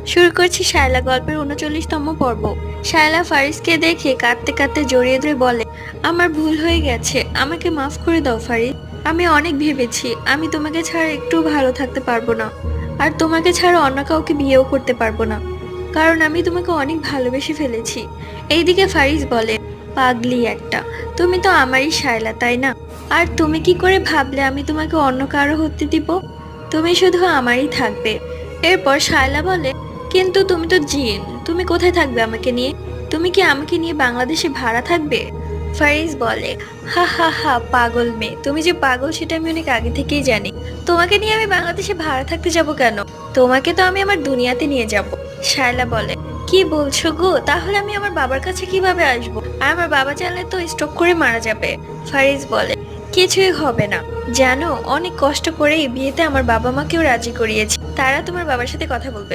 শুরু করছি শায়লা গল্পের ৩৯তম পর্ব। শায়লা ফারিসকে দেখে কাঁদতে কাঁদতে জড়িয়ে ধরে বলে, আমার ভুল হয়ে গেছে, আমাকে মাফ করে দাও ফারিস। আমি অনেক ভেবেছি আমি তোমাকে ছাড়া একটু ভালো থাকতে পারবো না, আর তোমাকে ছাড়া অন্য কাউকে বিয়েও করতে পারবো না, কারণ আমি তোমাকে অনেক ভালোবেসে ফেলেছি। এইদিকে ফারিস বলে, পাগলি একটা, তুমি তো আমারই শায়লা তাই না? আর তুমি কি করে ভাবলে আমি তোমাকে অন্য কারো হতে দিব? তুমি শুধু আমারই থাকবে। এরপর শায়লা বলে, কিন্তু তুমি তো জিন, তুমি কোথায় থাকবে আমাকে নিয়ে? তুমি কি আমাকে নিয়ে বাংলাদেশে ভাড়া থাকবে? ফারিস বলে, হা হা হা পাগল মেয়ে, তুমি যে পাগল সেটা আমি অনেক আগে থেকেই জানি। তোমাকে নিয়ে আমি বাংলাদেশে ভাড়া থাকতে যাব কেন? তোমাকে তো আমি আমার দুনিয়াতে নিয়ে যাব। শায়লা বলে, কি বলছো গো? তাহলে আমি আমার বাবার কাছে কিভাবে আসবো? আর আমার বাবা জানলে তো স্ট্রোক করে মারা যাবে। ফারিস বলে, কিছুই হবে না, জানো অনেক কষ্ট করে এই বিয়েতে আমার বাবা মাকেও রাজি করিয়েছি, তারা তোমার বাবার সাথে কথা বলবে।